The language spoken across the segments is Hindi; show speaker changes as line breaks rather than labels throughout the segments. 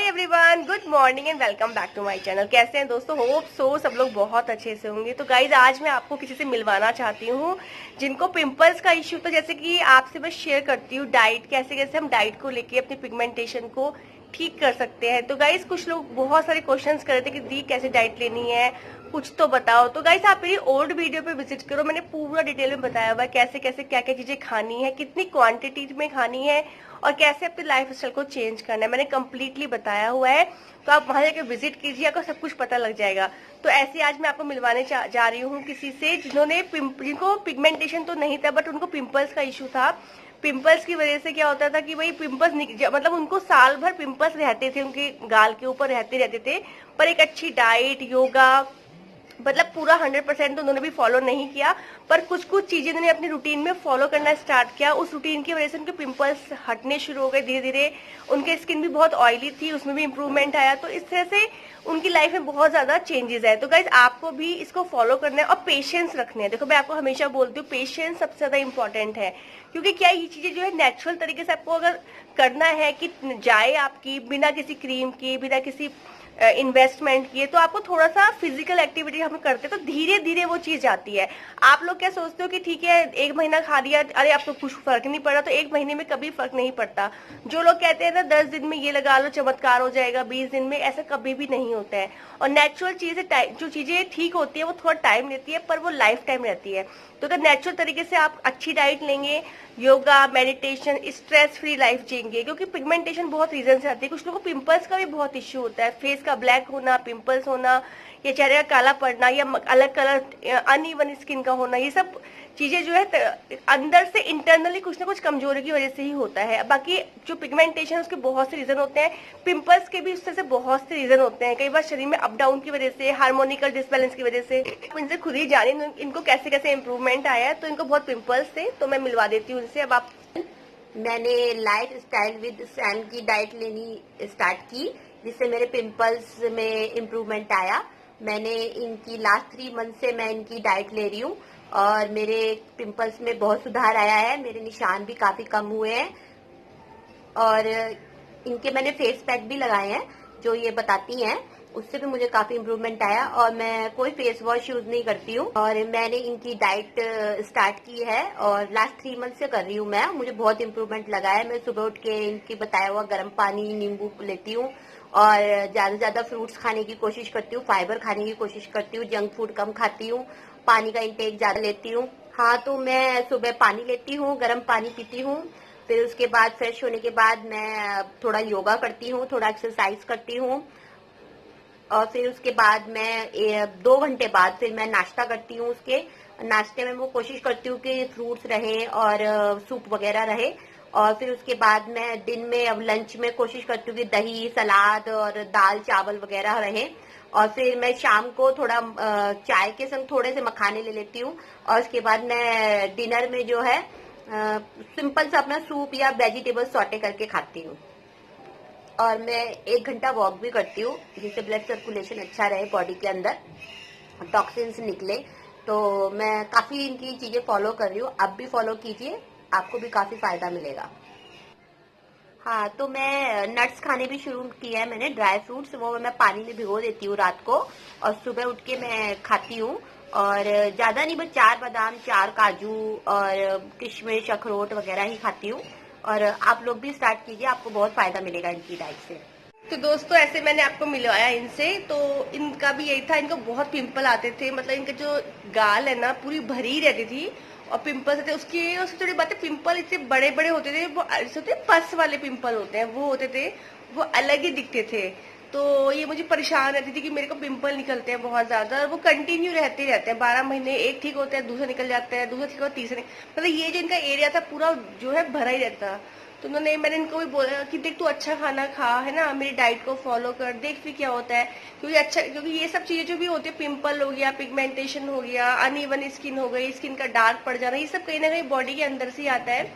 Everyone, good morning and welcome back to my channel. कैसे हैं दोस्तों? होप सो सब लोग बहुत अच्छे से होंगे। तो गाइज आज मैं आपको किसी से मिलवाना चाहती हूँ जिनको पिंपल्स का इश्यू, तो जैसे कि आपसे मैं शेयर करती हूँ डाइट, कैसे कैसे हम डाइट को लेके अपनी पिगमेंटेशन को ठीक कर सकते हैं। तो गाइज कुछ लोग बहुत सारे क्वेश्चंस कर रहे थे कि दी कैसे डाइट लेनी है, कुछ तो बताओ। तो गाइज आप मेरी ओल्ड वीडियो पे विजिट करो, मैंने पूरा डिटेल में बताया हुआ है कैसे कैसे क्या क्या चीजें खानी है, कितनी क्वांटिटी में खानी है और कैसे अपने लाइफ स्टाइल को चेंज करना है, मैंने कम्प्लीटली बताया हुआ है। तो आप वहां जाकर विजिट कीजिए, आपको सब कुछ पता लग जाएगा। तो ऐसे आज मैं आपको मिलवाने जा रही हूँ किसी से जिनको पिगमेंटेशन तो नहीं था बट उनको पिंपल्स का इशू था। पिंपल्स की वजह से क्या होता था कि भाई पिंपल्स मतलब उनको साल भर पिंपल्स रहते थे, उनके गाल के ऊपर रहते रहते थे। पर एक अच्छी डाइट, योगा, मतलब पूरा 100% तो उन्होंने भी फॉलो नहीं किया, पर कुछ कुछ चीजें उन्होंने अपनी रूटीन में फॉलो करना स्टार्ट किया। उस रूटीन की वजह से उनके पिंपल्स हटने शुरू हो गए धीरे धीरे। उनके स्किन भी बहुत ऑयली थी, उसमें भी इम्प्रूवमेंट आया। तो इस तरह से उनकी लाइफ में बहुत ज्यादा चेंजेस आए। तो गाइज आपको भी इसको फॉलो करना है और पेशेंस रखने हैं। देखो मैं आपको हमेशा बोलती हूँ पेशेंस सबसे ज्यादा इंपॉर्टेंट है, क्योंकि क्या ये चीजें जो है नेचुरल तरीके से आपको अगर करना है कि जाए आपकी बिना किसी क्रीम की, बिना किसी इन्वेस्टमेंट किए, तो आपको थोड़ा सा फिजिकल एक्टिविटी हम करते हैं तो धीरे धीरे वो चीज आती है। आप लोग क्या सोचते हो कि ठीक है एक महीना खा लिया, अरे आपको कुछ फर्क नहीं पड़ा, तो एक महीने में कभी फर्क नहीं पड़ता। जो लोग कहते हैं ना 10 दिन में ये लगा लो चमत्कार हो जाएगा, 20 दिन में, ऐसा कभी भी नहीं होता है। और नेचुरल चीजें, जो चीजें ठीक होती है वो थोड़ा टाइम लेती है पर वो लाइफ टाइम रहती है। तो अगर नेचुरल तरीके से आप अच्छी डाइट लेंगे, yoga, meditation, stress free life जिएंगे, क्योंकि पिगमेंटेशन बहुत रीजन से आती है। कुछ लोगों को पिंपल्स का भी बहुत इश्यू होता है, फेस का ब्लैक होना, पिंपल्स होना, या चेहरे का काला पड़ना, या अलग कलर अनइवन स्किन का होना, ये सब चीजें जो है अंदर से इंटरनली कुछ ना कुछ कमजोरी की वजह से ही होता है। बाकी जो पिगमेंटेशन है उसके बहुत से रीजन होते हैं, पिंपल्स के भी उससे से बहुत से रीजन होते हैं। कई बार शरीर में अप डाउन की वजह से, हार्मोनिकल डिसबैलेंस की वजह से। इनसे खुद ही जाने इनको कैसे कैसे इम्प्रूवमेंट आया है। तो इनको बहुत पिंपल्स थे, तो मैं मिलवा देती हूँ इनसे। अब आप
मैंने लाइफ स्टाइल विद सैम की डाइट लेनी स्टार्ट की, जिससे मेरे पिंपल्स में इम्प्रूवमेंट आया। मैंने इनकी लास्ट 3 मंथ से मैं इनकी डाइट ले रही हूँ और मेरे पिंपल्स में बहुत सुधार आया है। मेरे निशान भी काफी कम हुए हैं और इनके मैंने फेस पैक भी लगाए हैं जो ये बताती हैं, उससे भी मुझे काफी इम्प्रूवमेंट आया। और मैं कोई फेस वॉश यूज नहीं करती हूँ और मैंने इनकी डाइट स्टार्ट की है और लास्ट 3 मंथ से कर रही हूँ मैं। मुझे बहुत इम्प्रूवमेंट लगा है। मैं सुबह उठ के इनकी बताया हुआ गर्म पानी, नींबू लेती हूँ और ज्यादा से ज्यादा फ्रूट्स खाने की कोशिश करती हूँ, फाइबर खाने की कोशिश करती हूँ, जंक फूड कम खाती हूँ, पानी का इंटेक ज्यादा लेती हूँ। हाँ, तो मैं सुबह पानी लेती हूँ, गर्म पानी पीती हूँ। फिर उसके बाद फ्रेश होने के बाद मैं थोड़ा योगा करती हूँ, थोड़ा एक्सरसाइज करती हूँ और फिर उसके बाद मैं 2 घंटे बाद फिर मैं नाश्ता करती हूँ। उसके नाश्ते में वो कोशिश करती हूँ कि फ्रूट्स रहे और सूप वगैरह रहे। और फिर उसके बाद मैं दिन में अब लंच में कोशिश करती हूँ कि दही, सलाद और दाल चावल वगैरह रहे। और फिर मैं शाम को थोड़ा चाय के संग थोड़े से मखाने ले लेती हूँ और उसके बाद मैं डिनर में जो है सिंपल सा अपना सूप या वेजिटेबल सॉटे करके खाती हूँ। और मैं 1 घंटा वॉक भी करती हूँ, जिससे ब्लड सर्कुलेशन अच्छा रहे बॉडी के अंदर, टॉक्सिन्स निकले। तो मैं काफी इनकी चीजें फॉलो कर रही हूँ, आप भी फॉलो कीजिए, आपको भी काफी फायदा मिलेगा। हाँ, तो मैं नट्स खाने भी शुरू किया है मैंने, ड्राई फ्रूट्स, वो मैं पानी में भिगो देती हूँ रात को और सुबह उठ के मैं खाती हूँ। और ज्यादा नहीं, बस 4 बादाम, 4 काजू और किशमिश, अखरोट वगैरह ही खाती हूँ। और आप लोग भी स्टार्ट कीजिए, आपको बहुत फायदा मिलेगा इनकी डाइट से।
तो दोस्तों ऐसे मैंने आपको मिलवाया इनसे, तो इनका भी यही था, इनको बहुत पिंपल आते थे, मतलब इनके जो गाल है ना पूरी भरी रहती थी और पिंपल्स थे। उसकी थोड़ी बात है, पिंपल इतने बड़े बड़े होते थे, वो ऐसे होते पस वाले पिंपल होते हैं, वो होते थे, वो अलग ही दिखते थे। तो ये मुझे परेशान रहती थी कि मेरे को पिंपल निकलते हैं बहुत ज्यादा, और वो कंटिन्यू रहते रहते हैं 12 महीने, एक ठीक होता है दूसरा निकल जाता है, दूसरा ठीक होता है तीसरे, मतलब ये जो इनका एरिया था पूरा जो है भरा ही रहता। तो मैंने इनको भी बोला कि देख तू अच्छा खाना खा, है ना, मेरी डाइट को फॉलो कर, देख फिर क्या होता है। क्योंकि ये सब चीजें जो भी होती है, पिंपल हो गया, पिगमेंटेशन हो गया, अनइवन स्किन हो गई, स्किन का डार्क पड़ जाना, ये सब कहीं ना कहीं बॉडी के अंदर से ही आता है।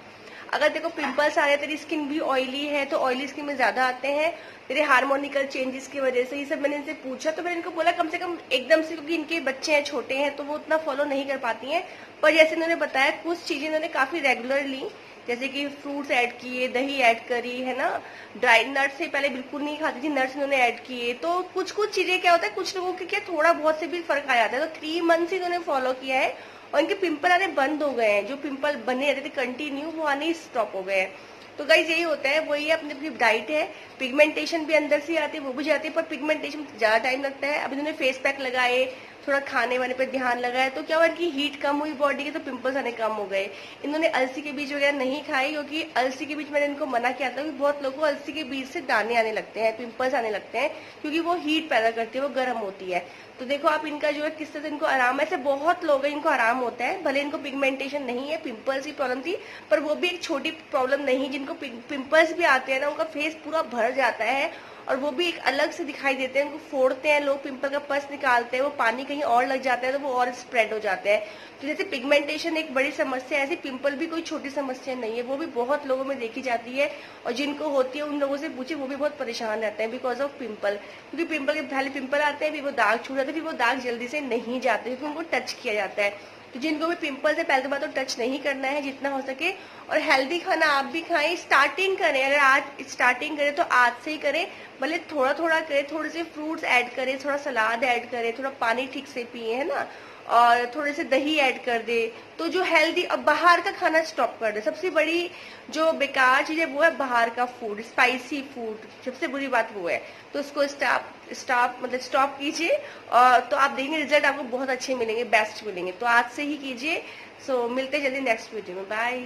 अगर देखो पिंपल्स आ रहे हैं, तेरी स्किन भी ऑयली है तो ऑयली स्किन में ज्यादा आते हैं, तेरे हार्मोनिकल चेंजेस की वजह से, ये सब मैंने इनसे पूछा तो मैंने इनको बोला कम से कम एकदम से, क्योंकि इनके बच्चे हैं छोटे हैं तो वो उतना फॉलो नहीं कर पाती हैं, पर जैसे इन्होंने बताया कुछ चीजें इन्होंने काफी रेगुलर ली, जैसे कि फ्रूट्स ऐड किए, दही ऐड करी है ना, ड्राई नट्स से पहले बिल्कुल नहीं खाती थी, नट्स इन्होंने ऐड किए, तो कुछ कुछ चीजें क्या होता है कुछ लोगों के क्या थोड़ा बहुत से भी फर्क आ जाता है, तो 3 मंथ्स इन्होंने फॉलो किया है और इनके पिंपल आने बंद हो गए हैं, जो पिंपल बने रहते थे कंटिन्यू वो आने स्टॉप हो गए हैं। तो गाइस यही होता है, वही अपनी अपनी डाइट है, पिगमेंटेशन भी अंदर से आती है वो भी जाती है, पर पिगमेंटेशन में ज्यादा टाइम लगता है। अब इन्होंने फेस पैक लगाए, थोड़ा खाने वाने पे ध्यान लगाया तो क्या हुआ, इनकी हीट कम हुई बॉडी की तो पिंपल्स आने कम हो गए। इन्होंने अलसी के बीज वगैरह नहीं खाए, क्योंकि अलसी के बीज मैंने इनको मना किया था कि बहुत लोगों को अलसी के बीज से दाने आने लगते हैं, पिंपल्स आने लगते हैं, क्योंकि वो हीट पैदा करती है, वो गर्म होती है। तो देखो आप इनका जो है किस तरह से इनको आराम है, ऐसे बहुत लोग हैं इनको आराम होता है, भले इनको पिगमेंटेशन नहीं है, पिंपल्स की प्रॉब्लम थी, पर वो भी एक छोटी प्रॉब्लम नहीं, जिनको पिंपल्स भी आते हैं ना उनका फेस पूरा भर जाता है और वो भी एक अलग से दिखाई देते हैं, उनको फोड़ते हैं लोग, पिंपल का पस निकालते हैं, वो पानी कहीं और लग जाता है तो वो और स्प्रेड हो जाते हैं। तो जैसे पिगमेंटेशन एक बड़ी समस्या है, ऐसे पिंपल भी कोई छोटी समस्या नहीं है, वो भी बहुत लोगों में देखी जाती है, और जिनको होती है उन लोगों से पूछे वो भी बहुत परेशान रहते हैं बिकॉज ऑफ पिंपल, क्योंकि पिंपल के पहले पिंपल आते हैं, फिर वो दाग छूट जाते हैं, फिर वो दाग जल्दी से नहीं जाते क्योंकि उनको टच किया जाता है। तो जिनको भी पिंपल्स है पहले तो बात तो टच नहीं करना है जितना हो सके, और हेल्दी खाना आप भी खाएं, स्टार्टिंग करें, अगर आज स्टार्टिंग करें तो आज से ही करें, भले थोड़ा थोड़ा करें, थोड़े से फ्रूट्स ऐड करें, थोड़ा सलाद ऐड करें, थोड़ा पानी ठीक से पिए है ना, और थोड़े से दही ऐड कर दे, तो जो हेल्दी, अब बाहर का खाना स्टॉप कर दे। सबसे बड़ी जो बेकार चीज है वो है बाहर का फूड, स्पाइसी फूड, सबसे बुरी बात वो है, तो उसको स्टॉप कीजिए, और तो आप देखेंगे रिजल्ट आपको बहुत अच्छे मिलेंगे, बेस्ट मिलेंगे, तो आज से ही कीजिए। सो मिलते जल्दी नेक्स्ट वीडियो में, बाय।